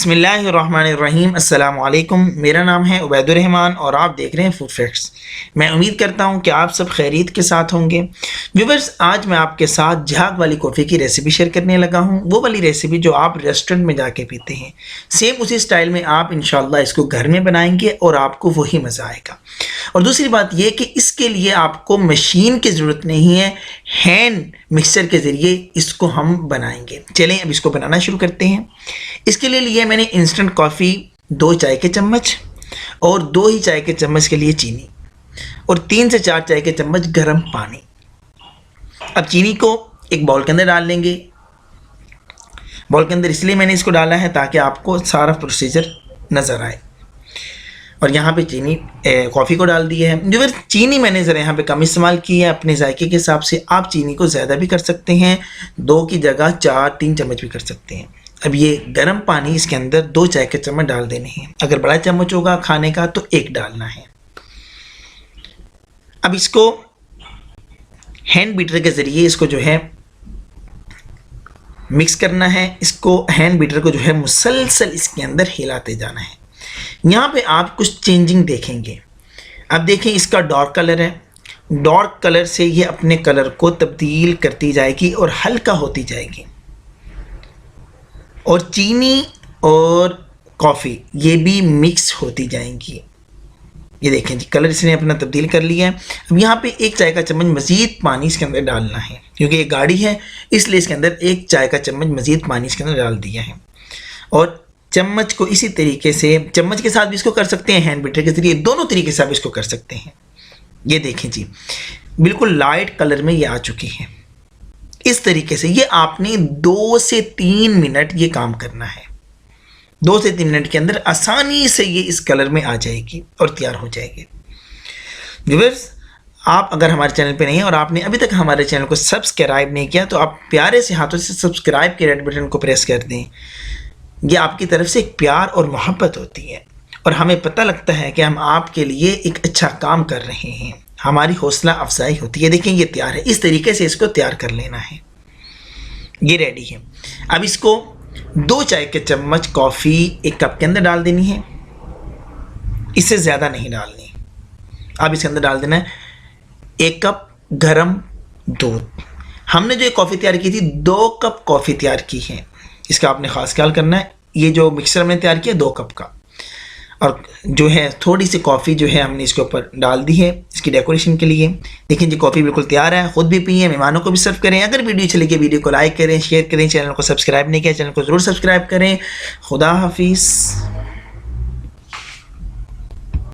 बिस्मिल्लाहिर्रहमानिर्रहीम। अस्सलाम वालेकुम। मेरा नाम है उबैदुर रहमान और आप देख रहे हैं फूड फैक्ट्स। मैं उम्मीद करता हूं कि आप सब खैरियत के साथ होंगे। व्यूवर्स, आज मैं आपके साथ झाग वाली कॉफ़ी की रेसिपी शेयर करने लगा हूं। वो वाली रेसिपी जो आप रेस्टोरेंट में जाके पीते हैं, सेम उसी स्टाइल में आप इंशाल्लाह इसको घर में बनाएंगे और आपको वही मज़ा आएगा। और दूसरी बात यह कि इसके लिए आपको मशीन की ज़रूरत नहीं है, हैंड मिक्सर के ज़रिए इसको हम बनाएंगे। चलें अब इसको बनाना शुरू करते हैं। इसके लिए लिया मैंने इंस्टेंट कॉफ़ी 2 चाय के चम्मच और 2 ही चाय के चम्मच के लिए चीनी और 3 से 4 चाय के चम्मच गर्म पानी। अब चीनी को एक बाउल के अंदर डाल लेंगे। बाउल के अंदर इसलिए मैंने इसको डाला है ताकि आपको सारा प्रोसीजर नज़र आए। और यहाँ पे चीनी कॉफ़ी को डाल दिया है। जो फिर चीनी मैंने ज़रा यहाँ पे कम इस्तेमाल की है अपने जायके के हिसाब से। आप चीनी को ज़्यादा भी कर सकते हैं, 2 की जगह 4-3 चम्मच भी कर सकते हैं। अब ये गर्म पानी इसके अंदर 2 चाय के चम्मच डाल देने हैं। अगर बड़ा चम्मच होगा खाने का तो 1 डालना है। अब इसको हैंड बीटर के ज़रिए इसको जो है मिक्स करना है। इसको हैंड बीटर को जो है मुसलसल इसके अंदर हिलाते जाना है। यहाँ पे आप कुछ चेंजिंग देखेंगे। अब देखें, इसका डार्क कलर है, डार्क कलर से ये अपने कलर को तब्दील करती जाएगी और हल्का होती जाएगी। और चीनी और कॉफ़ी ये भी मिक्स होती जाएंगी। ये देखें जी, कलर इसने अपना तब्दील कर लिया है। अब यहाँ पे 1 चाय का चम्मच मज़ीद पानी इसके अंदर डालना है, क्योंकि ये गाढ़ी है इसलिए इसके अंदर 1 चाय का चम्मच मज़ीद पानी इसके अंदर डाल दिया है। और चम्मच को इसी तरीके से, चम्मच के साथ भी इसको कर सकते हैं, हैंड बीटर के ज़रिए, दोनों तरीके से आप इसको कर सकते हैं। ये देखें जी, बिल्कुल लाइट कलर में ये आ चुकी है। इस तरीके से ये आपने 2 से 3 मिनट ये काम करना है। 2 से 3 मिनट के अंदर आसानी से ये इस कलर में आ जाएगी और तैयार हो जाएगी। व्यूअर्स, आप अगर हमारे चैनल पे नहीं हैं और आपने अभी तक हमारे चैनल को सब्सक्राइब नहीं किया तो आप प्यारे से हाथों से सब्सक्राइब के रेड बटन को प्रेस कर दें। ये आपकी तरफ से एक प्यार और मोहब्बत होती है और हमें पता लगता है कि हम आपके लिए एक अच्छा काम कर रहे हैं। हमारी हौसला अफजाई होती है। देखें, ये तैयार है। इस तरीके से इसको तैयार कर लेना है। ये रेडी है। अब इसको 2 चाय के चम्मच कॉफ़ी 1 कप के अंदर डाल देनी है, इससे ज़्यादा नहीं डालनी। अब इसके अंदर डाल देना है 1 कप गरम दूध। हमने जो ये कॉफ़ी तैयार की थी 2 कप कॉफ़ी तैयार की है, इसका आपने ख़ास ख्याल करना है। ये जो मिक्सर में तैयार किया 2 कप का, और जो है थोड़ी सी कॉफ़ी जो है हमने इसके ऊपर डाल दी है इसकी डेकोरेशन के लिए। देखिए जी, कॉफ़ी बिल्कुल तैयार है। ख़ुद भी पिए, मेहमानों को भी सर्व करें। अगर वीडियो अच्छी लगे वीडियो को लाइक करें, शेयर करें। चैनल को सब्सक्राइब नहीं किया, चैनल को ज़रूर सब्सक्राइब करें। खुदा हाफिज़।